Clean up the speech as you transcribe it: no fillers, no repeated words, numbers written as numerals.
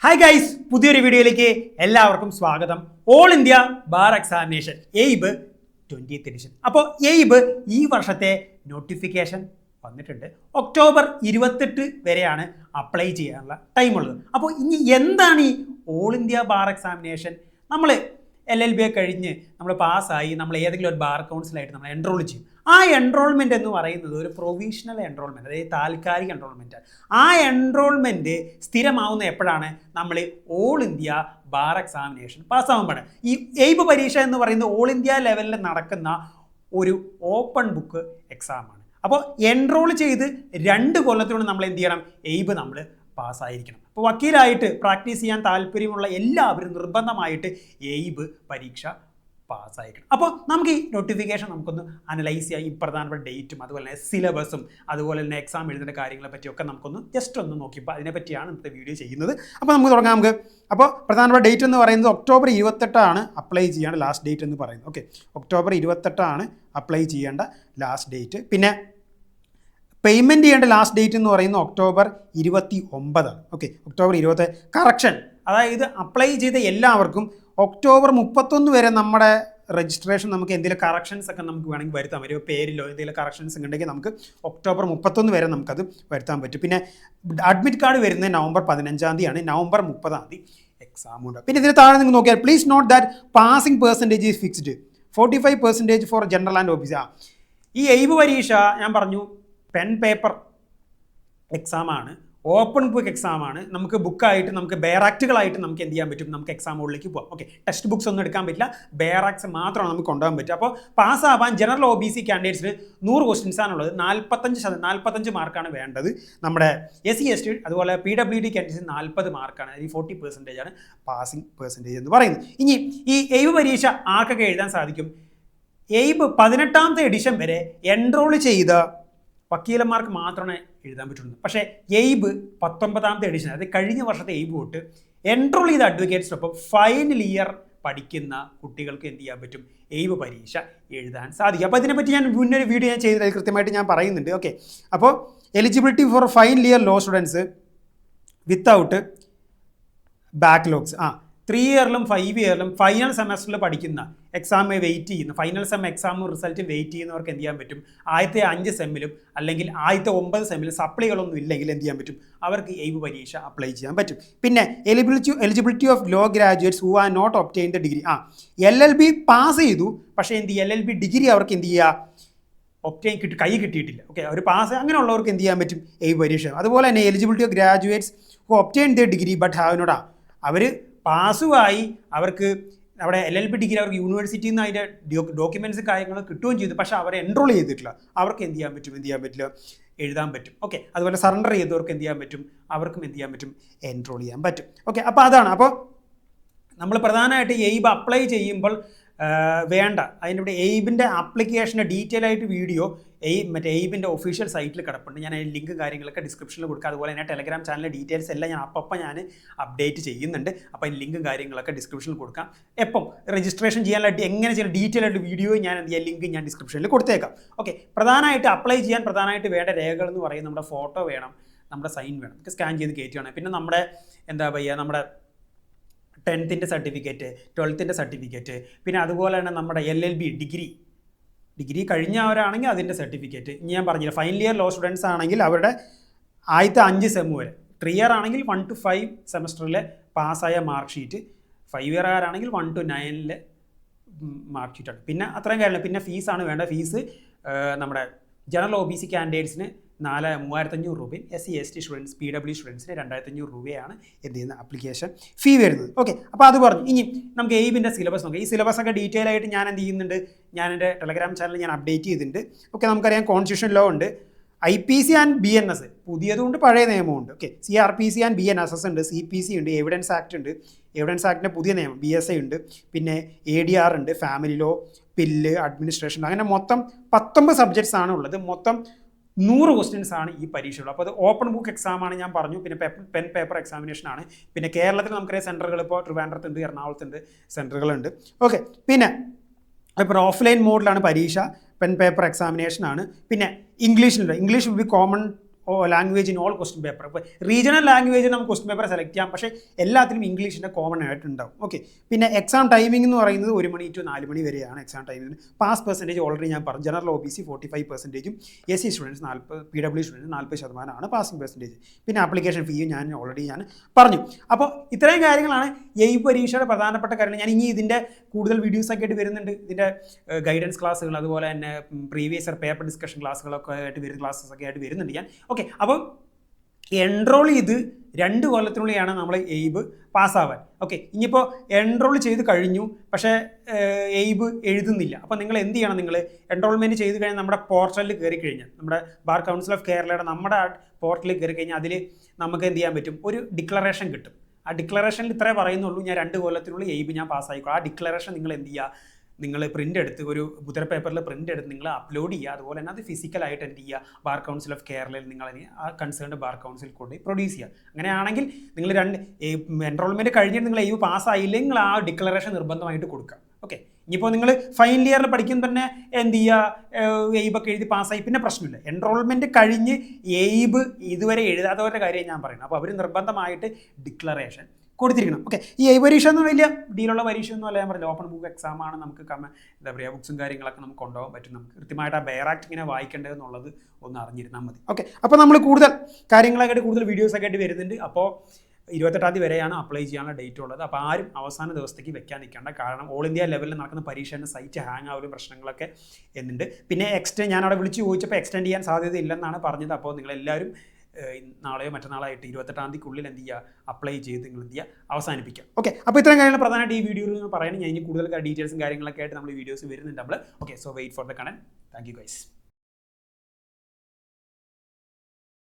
Hi guys, പുതിയൊരു വീഡിയോയിലേക്ക് എല്ലാവർക്കും സ്വാഗതം. All India bar examination AIBE 20th edition. അപ്പോൾ എയ്ബ് ഈ വർഷത്തെ നോട്ടിഫിക്കേഷൻ വന്നിട്ടുണ്ട്. ഒക്ടോബർ 28 വരെയാണ് അപ്ലൈ ചെയ്യാനുള്ള ടൈമുള്ളത്. അപ്പോൾ ഇനി എന്താണ് ഈ ഓൾ ഇന്ത്യ ബാർ എക്സാമിനേഷൻ? നമ്മൾ LLB കഴിഞ്ഞ് നമ്മൾ പാസ്സായി നമ്മൾ ഏതെങ്കിലും ഒരു ബാർ കൗൺസിലായിട്ട് നമ്മൾ എൻറോൾ ചെയ്യും. ആ എൻറോൾമെൻറ്റ് എന്ന് പറയുന്നത് ഒരു പ്രൊവിഷണൽ എൻറോൾമെൻറ്റ്, അതായത് താൽക്കാലിക എൻറോൾമെൻറ്റ്. ആ എൻറോൾമെൻറ്റ് സ്ഥിരമാവുന്ന എപ്പോഴാണ്? നമ്മൾ ഓൾ ഇന്ത്യ ബാർ എക്സാമിനേഷൻ പാസ്സാകുമ്പോഴാണ്. ഈ എയ്ബ് പരീക്ഷ എന്ന് പറയുന്നത് ഓൾ ഇന്ത്യ ലെവലിൽ നടക്കുന്ന ഒരു ഓപ്പൺ ബുക്ക് എക്സാമാണ്. അപ്പോൾ എൻറോൾ ചെയ്ത് 2 കൊല്ലത്തിനുള്ളിൽ നമ്മൾ എന്ത് ചെയ്യണം? എയ്ബ് നമ്മൾ പാസ്സായിരിക്കണം. അപ്പോൾ വക്കീലായിട്ട് പ്രാക്ടീസ് ചെയ്യാൻ താല്പര്യമുള്ള എല്ലാവരും നിർബന്ധമായിട്ട് എയ്ബ് പരീക്ഷ പാസ്സായിരിക്കണം. അപ്പോൾ നമുക്ക് ഈ നോട്ടിഫിക്കേഷൻ നമുക്കൊന്ന് അനലൈസ് ചെയ്യാം. ഈ പ്രധാനപ്പെട്ട ഡേറ്റും അതുപോലെ തന്നെ സിലബസും അതുപോലെ തന്നെ എക്സാം എഴുതേണ്ട കാര്യങ്ങളെ പറ്റിയൊക്കെ നമുക്കൊന്ന് ജസ്റ്റ് ഒന്ന് നോക്കിയപ്പോൾ അതിനെപ്പറ്റിയാണ് ഇന്നത്തെ വീഡിയോ ചെയ്യുന്നത്. അപ്പോൾ നമുക്ക് തുടങ്ങാം. നമുക്ക് അപ്പോൾ പ്രധാനപ്പെട്ട ഡേറ്റ് എന്ന് പറയുന്നത് ഒക്ടോബർ 28 അപ്ലൈ ചെയ്യേണ്ട ലാസ്റ്റ് ഡേറ്റ് എന്ന് പറയുന്നത്. ഓക്കെ, ഒക്ടോബർ 28 അപ്ലൈ ചെയ്യേണ്ട ലാസ്റ്റ് ഡേറ്റ്. പിന്നെ പേയ്മെൻറ്റ് ചെയ്യേണ്ട ലാസ്റ്റ് ഡേറ്റ് എന്ന് പറയുന്നത് ഒക്ടോബർ 29. Okay, October 20. കറക്ഷൻ, അതായത് അപ്ലൈ ചെയ്ത എല്ലാവർക്കും ഒക്ടോബർ 31 വരെ നമ്മുടെ രജിസ്ട്രേഷൻ നമുക്ക് എന്തെങ്കിലും കറക്ഷൻസ് ഒക്കെ നമുക്ക് വേണമെങ്കിൽ വരുത്താൻ പറ്റും. പേരിലോ എന്തെങ്കിലും കറക്ഷൻസ് ഉണ്ടെങ്കിൽ നമുക്ക് ഒക്ടോബർ 31 വരെ നമുക്കത് വരുത്താൻ പറ്റും. പിന്നെ അഡ്മിറ്റ് കാർഡ് വരുന്നത് നവംബർ 15 നവംബർ 30 എക്സാം ഉണ്ട്. പിന്നെ ഇതിന് താഴെ നിങ്ങൾ നോക്കിയാൽ please note that passing percentage is fixed 45% four general and OBC. ഈ എയ്ബ് പരീക്ഷ ഞാൻ പറഞ്ഞു പെൻ പേപ്പർ എക്സാമാണ്, ഓപ്പൺ ബുക്ക് എക്സാമാണ്. നമുക്ക് ബുക്കായിട്ട് നമുക്ക് ബെയറാക്റ്റുകളായിട്ട് നമുക്ക് എന്ത് ചെയ്യാൻ പറ്റും? നമുക്ക് എക്സാം ഹോളിലേക്ക് പോകാം. ഓക്കെ, ടെക്സ്റ്റ് ബുക്സ് ഒന്നും എടുക്കാൻ പറ്റില്ല, ബെയറാക്ട്സ് മാത്രമാണ് നമുക്ക് കൊണ്ടുപോകാൻ പറ്റുക. അപ്പോൾ പാസ്സാവാൻ ജനറൽ OBC കാൻഡിഡേറ്റ്സിന് 100 ക്വസ്റ്റ്യൻസാണുള്ളത്. 45 മാർക്കാണ് വേണ്ടത്. നമ്മുടെ SC ST അതുപോലെ PWD കാൻഡിഡേറ്റ്സിന് 40 മാർക്കാണ്. അതായത് 40% പാസിംഗ് പെർസെൻറ്റേജ് എന്ന് പറയുന്നത്. ഇനി ഈ എയ്ബ് പരീക്ഷ ആർക്കൊക്കെ എഴുതാൻ സാധിക്കും? എയ്ബ് 18th എഡിഷൻ വരെ എൻറോൾ ചെയ്ത വക്കീലന്മാർക്ക് മാത്രമേ എഴുതാൻ പറ്റുള്ളൂ. പക്ഷേ എയ്ബ് 19th എഡിഷൻ, അതായത് കഴിഞ്ഞ വർഷത്തെ എയ്ബ് തൊട്ട് എൻറോൾ ചെയ്ത അഡ്വക്കേറ്റ്സിനൊപ്പം ഫൈനൽ ഇയർ പഠിക്കുന്ന കുട്ടികൾക്ക് എന്ത് ചെയ്യാൻ പറ്റും? എയ്ബ് പരീക്ഷ എഴുതാൻ സാധിക്കും. അപ്പോൾ ഇതിനെപ്പറ്റി ഞാൻ മുന്നൊരു വീഡിയോ ഞാൻ ചെയ്തത് കൃത്യമായിട്ട് ഞാൻ പറയുന്നുണ്ട്. ഓക്കെ, അപ്പോൾ eligibility for final year law students without backlogs 3 ഇയറിലും 5 ഇയറിലും ഫൈനൽ സെമസ്റ്ററിൽ പഠിക്കുന്ന എക്സാം വെയിറ്റ് ചെയ്യുന്ന final sem exam result wait ചെയ്യുന്നവർക്ക് എന്ത് ചെയ്യാൻ പറ്റും? ആദ്യത്തെ 5 സെമ്മിലും അല്ലെങ്കിൽ ആദ്യത്തെ 9 സെമ്മിലും സപ്ലികളൊന്നും ഇല്ലെങ്കിൽ എന്ത് ചെയ്യാൻ പറ്റും? അവർക്ക് എയ്ബ് പരീക്ഷ അപ്ലൈ ചെയ്യാൻ പറ്റും. പിന്നെ eligibility of law graduates who are not obtain the degree. LLB pass ചെയ്തു, പക്ഷേ എന്ത് LLB ഡിഗ്രി അവർക്ക് എന്ത് ചെയ്യുക? കൈ കിട്ടിയിട്ടില്ല. ഓക്കെ, ഒരു പാസ് അങ്ങനെയുള്ളവർക്ക് എന്ത് ചെയ്യാൻ പറ്റും? എയ്ബ് പരീക്ഷ. അതുപോലെ തന്നെ eligibility of graduates who obtain the degree but have not അവർ പാസ്സുമായി അവർക്ക് അവിടെ LLB ഡിഗ്രി അവർക്ക് യൂണിവേഴ്സിറ്റിയിൽ നിന്ന് അതിൻ്റെ ഡോക്യുമെൻറ്റ്സ് കാര്യങ്ങൾ കിട്ടുകയും ചെയ്തു, പക്ഷേ അവരെ എൻറോൾ ചെയ്തിട്ടില്ല. അവർക്ക് എന്ത് ചെയ്യാൻ പറ്റും? എന്ത് ചെയ്യാൻ പറ്റില്ല? എഴുതാൻ പറ്റും. ഓക്കെ, അതുപോലെ സറണ്ടർ ചെയ്തവർക്ക് എന്ത് ചെയ്യാൻ പറ്റും? അവർക്കും എന്ത് ചെയ്യാൻ പറ്റും? എൻറോൾ ചെയ്യാൻ പറ്റും. ഓക്കെ, അപ്പോൾ അതാണ്. അപ്പോൾ നമ്മൾ പ്രധാനമായിട്ട് എയ്ബ് അപ്ലൈ ചെയ്യുമ്പോൾ വേണ്ട അതിൻ്റെ ഇവിടെ എയ്ബിൻ്റെ ആപ്ലിക്കേഷൻ്റെ ഡീറ്റെയിൽ ആയിട്ട് വീഡിയോ മറ്റേ എയ്ബിൻ്റെ ഒഫീഷ്യൽ സൈറ്റിൽ കിടപ്പുണ്ട്. ഞാൻ അതിൻ്റെ ലിങ്ക് കാര്യങ്ങളൊക്കെ ഡിസ്ക്രിപ്ഷനിൽ കൊടുക്കുക. അതുപോലെ തന്നെ ടെലഗ്രാം ചാനലിലെ ഡീറ്റെയിൽസ് എല്ലാം ഞാൻ ഞാൻ അപ്ഡേറ്റ് ചെയ്യുന്നുണ്ട്. അപ്പോൾ അതിൻ്റെ ലിങ്കും കാര്യങ്ങളൊക്കെ ഡിസ്ക്രിപ്ഷനിൽ കൊടുക്കാം. എപ്പം രജിസ്ട്രേഷൻ ചെയ്യാനുള്ള എങ്ങനെ ചെയ്യാൻ ഡീറ്റെയിൽ ആയിട്ട് വീഡിയോ ഞാൻ എന്ത് ചെയ്യാം? ലിങ്ക് ഞാൻ ഡിസ്ക്രിപ്ഷനിൽ കൊടുത്തേക്കാം. ഓക്കെ, പ്രധാനമായിട്ട് അപ്ലൈ ചെയ്യാൻ പ്രധാനമായിട്ട് വേണ്ട രേഖകൾ എന്ന് പറയുന്നത് നമ്മുടെ ഫോട്ടോ വേണം, നമ്മുടെ സൈൻ വേണം, സ്കാൻ ചെയ്ത് കയറ്റുകയാണ്. പിന്നെ നമ്മുടെ എന്താ പറയുക, നമ്മുടെ 10th സർട്ടിഫിക്കറ്റ്, 12th സർട്ടിഫിക്കറ്റ്, പിന്നെ അതുപോലെ തന്നെ നമ്മുടെ LLB ഡിഗ്രി കഴിഞ്ഞവരാണെങ്കിൽ അതിൻ്റെ സർട്ടിഫിക്കറ്റ്. ഞാൻ പറഞ്ഞില്ല, ഫൈനൽ ഇയർ ലോ സ്റ്റുഡൻസ് ആണെങ്കിൽ അവരുടെ ആദ്യത്തെ 5 സെം വരെ, 3 ഇയർ ആണെങ്കിൽ 1 to 5 സെമസ്റ്ററിലെ പാസ്സായ മാർക്ക് ഷീറ്റ്, 5 ഇയറുകാരാണെങ്കിൽ 1 to 9 മാർക്ക് ഷീറ്റാണ്. പിന്നെ അത്രയും കാര്യമില്ല. പിന്നെ ഫീസാണ് വേണ്ട. ഫീസ് നമ്മുടെ ജനറൽ OBC കാൻഡിഡേറ്റ്സിന് 3500 രൂപയും SC ST സ്റ്റുഡൻസ് PWD സ്റ്റുഡൻസിന് 2500 രൂപയാണ് എന്ത് ചെയ്യുന്ന ആപ്ലിക്കേഷൻ ഫീ വരുന്നത്. ഓക്കെ, അപ്പോൾ അത് പറഞ്ഞു. ഇനി നമുക്ക് എയ്ബിൻ്റെ സിലബസ് നോക്കാം. ഈ സിലബസ് ഒക്കെ ഡീറ്റെയിൽ ആയിട്ട് ഞാൻ എന്ത് ചെയ്യുന്നുണ്ട്? ഞാൻ എൻ്റെ ടെലഗ്രാം ചാനലിൽ ഞാൻ അപ്ഡേറ്റ് ചെയ്തിട്ടുണ്ട്. ഓക്കെ, നമുക്കറിയാം കോൺസ്റ്റിറ്റ്യൂഷൻ ലോ ഉണ്ട്, IPC ആൻഡ് BNS പുതിയതുകൊണ്ട് പഴയ നിയമമുണ്ട്. ഓക്കെ, CRPC ആൻഡ് BNSS ഉണ്ട്, CPC ഉണ്ട്, എവിഡൻസ് ആക്ട് ഉണ്ട്, എവിഡൻസ് ആക്ടിൻ്റെ പുതിയ നിയമം BSI ഉണ്ട്, പിന്നെ ADR ഉണ്ട്, ഫാമിലി ലോ, പില്ല്, അഡ്മിനിസ്ട്രേഷൻ, അങ്ങനെ മൊത്തം 19 സബ്ജക്ട്സ് ആണ് ഉള്ളത്. മൊത്തം 100 ക്വസ്റ്റ്യൻസ് ആണ് ഈ പരീക്ഷയുള്ളത്. അപ്പോൾ അത് ഓപ്പൺ ബുക്ക് എക്സാമാണ് ഞാൻ പറഞ്ഞു. പിന്നെ പെൻ പേപ്പർ എക്സാമിനേഷൻ ആണ്. പിന്നെ കേരളത്തിൽ നമുക്കറിയാം സെൻറ്ററുകൾ ഇപ്പോൾ ട്രിവാൻഡ്രത്തുണ്ട്, എറണാകുളത്തുണ്ട് സെൻറ്ററുകളുണ്ട്. ഓക്കെ, പിന്നെ ഇപ്പോൾ ഓഫ്ലൈൻ മോഡിലാണ് പരീക്ഷ, പെൻ പേപ്പർ എക്സാമിനേഷൻ ആണ്. പിന്നെ ഇംഗ്ലീഷിലുണ്ട്. English will be common language in all question paper. ഇപ്പോൾ റീജിയണൽ ലാംഗ്വേജ് നമുക്ക് ക്വസ്റ്റ്യൻ പേപ്പർ സെലക്ട് ചെയ്യാം, പക്ഷേ എല്ലാത്തിനും ഇംഗ്ലീഷിൻ്റെ കോമൺ ആയിട്ടുണ്ടാവും. ഓക്കെ, പിന്നെ എക്സാം ടൈമിംഗ് എന്ന് പറയുന്നത് 1 മണി to 4 മണി വരെയാണ് exam timing. Pass percentage already ഞാൻ പറഞ്ഞു. General OBC 45%, SC students 40, PW students 40% passing percentage. പിന്നെ ആപ്ലിക്കേഷൻ ഫീയും ഞാൻ പറഞ്ഞു. അപ്പോൾ ഇത്രയും കാര്യങ്ങളാണ് ഈ പരീക്ഷയുടെ പ്രധാനപ്പെട്ട കാര്യങ്ങൾ. ഞാൻ ഇനി ഇതിൻ്റെ കൂടുതൽ വീഡിയോസൊക്കെ ആയിട്ട് വരുന്നുണ്ട്. ഇതിൻ്റെ ഗൈഡൻസ് ക്ലാസ്സുകൾ, അതുപോലെ തന്നെ പ്രീവിയസ് ഇയർ പേപ്പർ ഡിസ്കഷൻ ക്ലാസ്സുകളൊക്കെ ആയിട്ട് വരുന്ന ക്ലാസ്സൊക്കെ ആയിട്ട് വരുന്നുണ്ട് ഞാൻ. ഓക്കെ, അപ്പം എൻറോൾ ചെയ്ത് 2 കൊല്ലത്തിനുള്ളിലാണ് നമ്മൾ എയ്ബ് പാസ്സാവാൻ. ഓക്കെ, ഇനിയിപ്പോൾ എൻറോൾ ചെയ്ത് കഴിഞ്ഞു, പക്ഷേ എയ്ബ് എഴുതുന്നില്ല. അപ്പോൾ നിങ്ങൾ എന്ത് ചെയ്യണം? നിങ്ങൾ എൻറോൾമെൻറ്റ് ചെയ്ത് കഴിഞ്ഞാൽ നമ്മുടെ പോർട്ടലിൽ കയറി കഴിഞ്ഞാൽ, നമ്മുടെ ബാർ കൗൺസിൽ ഓഫ് കേരളയുടെ നമ്മുടെ പോർട്ടലിൽ കയറി കഴിഞ്ഞാൽ അതിൽ നമുക്ക് എന്ത് ചെയ്യാൻ പറ്റും? ഒരു ഡിക്ലറേഷൻ കിട്ടും. ആ ഡിക്ലറേഷനിൽ ഇത്രേ പറയുന്നുള്ളൂ, ഞാൻ 2 കൊല്ലത്തിനുള്ളിൽ എയ്ബ് ഞാൻ പാസ്സായിക്കോളാം. ആ ഡിക്ലറേഷൻ നിങ്ങൾ എന്ത് ചെയ്യുക? നിങ്ങൾ പ്രിൻ്റ് എടുത്ത് ഒരു മുദ്ര പേപ്പറിൽ പ്രിൻ്റ് എടുത്ത് നിങ്ങൾ അപ്ലോഡ് ചെയ്യുക. അതുപോലെ തന്നെ അത് ഫിസിക്കലായിട്ട് എന്ത് ചെയ്യുക? ബാർ കൗൺസിൽ ഓഫ് കേരളയിൽ നിങ്ങൾ ആ കൺസേൺഡ് ബാർ കൗൺസിൽ കൊണ്ട് പ്രൊഡ്യൂസ് ചെയ്യുക. അങ്ങനെയാണെങ്കിൽ നിങ്ങൾ എൻറോൾമെൻറ്റ് കഴിഞ്ഞിട്ട് നിങ്ങൾ എയ്ബ് പാസ്സായില്ലെങ്കിൽ നിങ്ങൾ ആ ഡിക്ലറേഷൻ നിർബന്ധമായിട്ട് കൊടുക്കുക. ഓക്കെ, ഇനിയിപ്പോൾ നിങ്ങൾ ഫൈനൽ ഇയറിൽ പഠിക്കുമ്പോൾ തന്നെ എന്ത് ചെയ്യുക? എയ്ബൊക്കെ എഴുതി പാസ്സായി, പിന്നെ പ്രശ്നമില്ല. എൻറോൾമെൻറ്റ് കഴിഞ്ഞ് എയ്ബ് ഇതുവരെ എഴുതാത്തവരുടെ കാര്യം ഞാൻ പറയുന്നത്. അപ്പോൾ അവർ നിർബന്ധമായിട്ട് ഡിക്ലറേഷൻ കൊടുത്തിരിക്കണം. ഓക്കെ, ഈ പരീക്ഷ ഒന്നും വലിയ ഡീലുള്ള പരീക്ഷ ഒന്നും അല്ല. ഞാൻ പറഞ്ഞില്ല, ഓപ്പൺ ബുക്ക് എക്സാം ആണ്. നമുക്ക് എന്താ പറയുക, ബുക്സും കാര്യങ്ങളൊക്കെ നമുക്ക് കൊണ്ടുപോകാൻ പറ്റും. നമുക്ക് കൃത്യമായിട്ട് ആ ബെയറാക്ട് ഇങ്ങനെ വായിക്കേണ്ടതെന്നുള്ളത് ഒന്ന് അറിഞ്ഞിരുന്നാൽ മതി. ഓക്കെ, അപ്പോൾ നമ്മൾ കൂടുതൽ കാര്യങ്ങളൊക്കെ ആയിട്ട് കൂടുതൽ വീഡിയോസൊക്കെ ആയിട്ട് വരുന്നുണ്ട്. അപ്പോൾ 28-ാം തീയതി വരെയാണ് അപ്ലൈ ചെയ്യാനുള്ള ഡേറ്റ് ഉള്ളത്. അപ്പോൾ ആരും അവസാന ദിവസത്തേക്ക് വെക്കാൻ നിൽക്കേണ്ട. കാരണം ഓൾ ഇന്ത്യ ലെവലിൽ നടക്കുന്ന പരീക്ഷേൻ്റെ സൈറ്റ് ഹാങ് ആവലും പ്രശ്നങ്ങളൊക്കെ എന്നുണ്ട്. പിന്നെ ഞാൻ അവിടെ വിളിച്ച് ചോദിച്ചപ്പോൾ എക്സ്റ്റെൻഡ് ചെയ്യാൻ സാധ്യതയില്ലെന്നാണ് പറഞ്ഞത്. അപ്പോൾ നിങ്ങളെല്ലാവരും നാളെയോ മറ്റന്നാളായിട്ട് 28-ാം തീയതിക്കുള്ളിൽ എന്ത് ചെയ്യുക? അപ്ലൈ ചെയ്ത് നിങ്ങൾ എന്ത് ചെയ്യുക? അവസാനിപ്പിക്കുക. ഓക്കെ, അപ്പോൾ ഇത്രയും കാര്യങ്ങൾ പ്രധാനമായിട്ട് ഈ വീഡിയോയിൽ പറയുന്നത്. ഞാൻ ഇനി കൂടുതൽ ഡീറ്റെയിൽസും കാര്യങ്ങളൊക്കെ ആയിട്ട് നമ്മൾ വീഡിയോസ് വരുന്നുണ്ട് നമ്മൾ. Okay, so wait for the content. Thank you guys.